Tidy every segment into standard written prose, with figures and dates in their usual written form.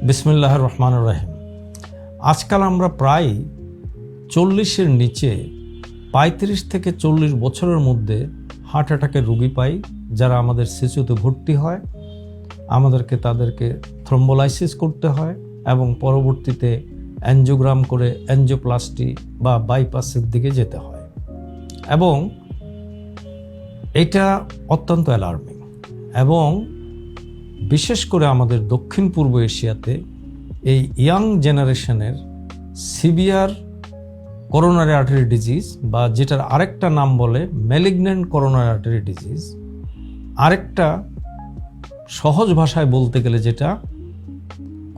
বিসমিল্লাহির রহমানির রহিম। আজকাল আমরা প্রায় 40-এর নিচে 35 থেকে 40 বছরের মধ্যে হার্ট অ্যাটাকের রোগী পাই, যারা আমাদের শিশুতে ভর্তি হয়। আমাদেরকে তাদেরকে থ্রম্বোলাইসিস করতে হয় এবং পরবর্তীতে অ্যাঞ্জিওগ্রাম করে অ্যাঞ্জিওপ্লাস্টি বা বাইপাসের দিকে যেতে হয়, এবং এটা অত্যন্ত অ্যালার্মিং। এবং বিশেষ করে আমাদের দক্ষিণ পূর্ব এশিয়াতে এই ইয়াং জেনারেশনের সিভিয়ার করোনারি আর্টারি ডিজিজ, বা যেটার আরেকটা নাম বলে ম্যালিগন্যান্ট করোনারি আর্টারি ডিজিজ, আরেকটা সহজ ভাষায় বলতে গেলে যেটা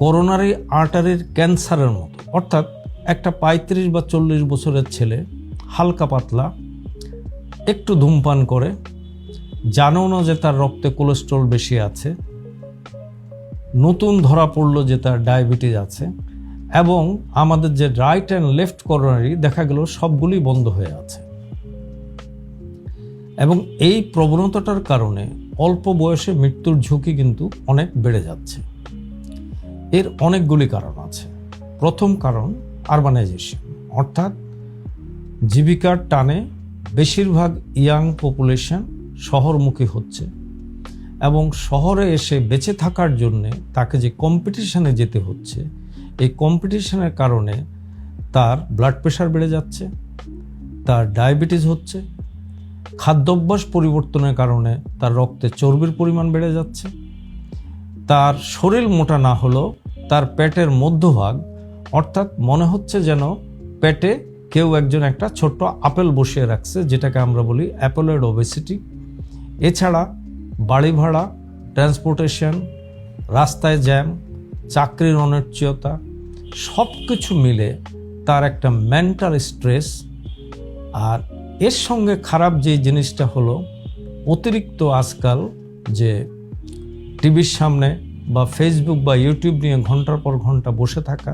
করোনারি আর্টারির ক্যান্সারের মতো। অর্থাৎ একটা 35 বা 40 বছরের ছেলে হালকা পাতলা একটু ধূমপান করে, জানেও না যে তার রক্তে কোলেস্ট্রল বেশি আছে, নতুন ধরা পড়লো যে তার ডায়াবেটিস আছে, এবং আমাদের যে রাইট অ্যান্ড লেফট করোনারি দেখা গেল সবগুলি বন্ধ হয়ে আছে। এবং এই প্রবণতাটার কারণে অল্প বয়সে মৃত্যুর ঝুঁকি কিন্তু অনেক বেড়ে যাচ্ছে। এর অনেকগুলি কারণ আছে। প্রথম কারণ আরবানাইজেশন, অর্থাৎ জীবিকার টানে বেশিরভাগ ইয়াং পপুলেশন শহরমুখী হচ্ছে, এবং শহরে এসে বেঁচে থাকার জন্যে তাকে যে কম্পিটিশনে যেতে হচ্ছে, এই কম্পিটিশনের কারণে তার ব্লাড প্রেশার বেড়ে যাচ্ছে, তার ডায়াবেটিস হচ্ছে, খাদ্যাভ্যাস পরিবর্তনের কারণে তার রক্তে চর্বির পরিমাণ বেড়ে যাচ্ছে, তার শরীর মোটা না হলেও তার পেটের মধ্যভাগ, অর্থাৎ মনে হচ্ছে যেন পেটে কেউ একজন একটা ছোট্ট আপেল বসিয়ে রাখছে, যেটাকে আমরা বলি অ্যাপেলয়েড ওবেসিটি। এছাড়া বাড়ি ভাড়া, ট্রান্সপোর্টেশন, রাস্তায় জ্যাম, চাকরির অনিশ্চয়তা, সব কিছু মিলে তার একটা মেন্টাল স্ট্রেস। আর এর সঙ্গে খারাপ যে জিনিসটা হলো অতিরিক্ত আজকাল যে টিভির সামনে বা ফেসবুক বা ইউটিউব নিয়ে ঘন্টার পর ঘন্টা বসে থাকা,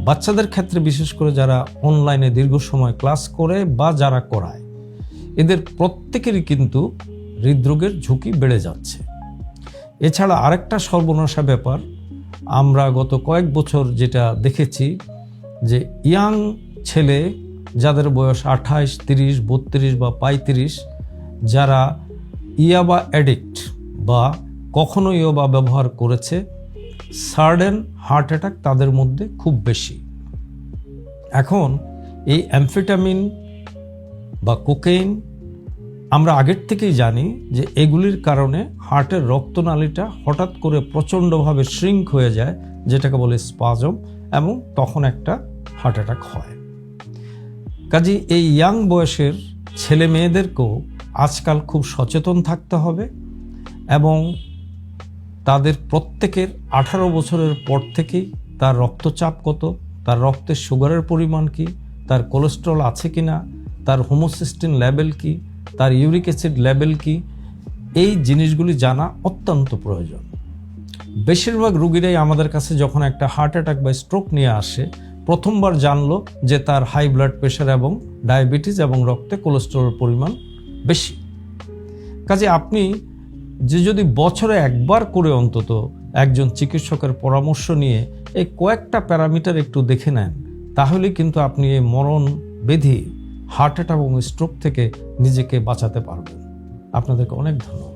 বাচ্চাদের ক্ষেত্রে বিশেষ করে যারা অনলাইনে দীর্ঘ সময় ক্লাস করে বা যারা করায়, এদের প্রত্যেকেরই কিন্তু হৃদরোগের ঝুঁকি বেড়ে যাচ্ছে। এছাড়া আরেকটা সর্বনাশা ব্যাপার আমরা গত কয়েক বছর যেটা দেখেছি, যে ইয়াং ছেলে যাদের বয়স 28, 30, 32 বা 35, যারা ইয়াবা অ্যাডিক্ট বা কখনো ইয়াবা ব্যবহার করেছে, সাডেন হার্ট অ্যাটাক তাদের মধ্যে খুব বেশি। এখন এই অ্যামফেটামিন বা কোকেইন আমরা আগের থেকেই জানি যে এগুলির কারণে হার্টের রক্তনালীটা হঠাৎ করে প্রচণ্ডভাবে শ্রিঙ্ক হয়ে যায়, যেটাকে বলে স্পাজম, এবং তখন একটা হার্ট অ্যাটাক হয়। কাজেই এই ইয়াং বয়সের ছেলে মেয়েদেরকেও আজকাল খুব সচেতন থাকতে হবে, এবং তাদের প্রত্যেকের 18 বছরের পর থেকেই তার রক্তচাপ কত, তার রক্তের সুগারের পরিমাণ কি, তার কোলেস্ট্রল আছে কিনা, তার হোমোসিস্টিন লেভেল কি, তার ইউরিক অ্যাসিড লেভেল কি, এই জিনিসগুলি জানা অত্যন্ত প্রয়োজন। বেশিরভাগ রোগীরাই আমাদের কাছে যখন একটা হার্ট অ্যাটাক বা স্ট্রোক নিয়ে আসে, প্রথমবার জানলো যে তার হাই ব্লাড প্রেশার এবং ডায়াবেটিস এবং রক্তে কোলেস্ট্রলের পরিমাণ বেশি। কাজে আপনি যদি বছরে একবার করে অন্তত একজন চিকিৎসকের পরামর্শ নিয়ে এই কয়েকটা প্যারামিটার একটু দেখে নেন, তাহলে কিন্তু আপনি এই মরণ ব্যাধি হার্ট অ্যাটাক এবং স্ট্রোক থেকে নিজেকে বাঁচাতে পারবেন। আপনাদেরকে অনেক ধন্যবাদ।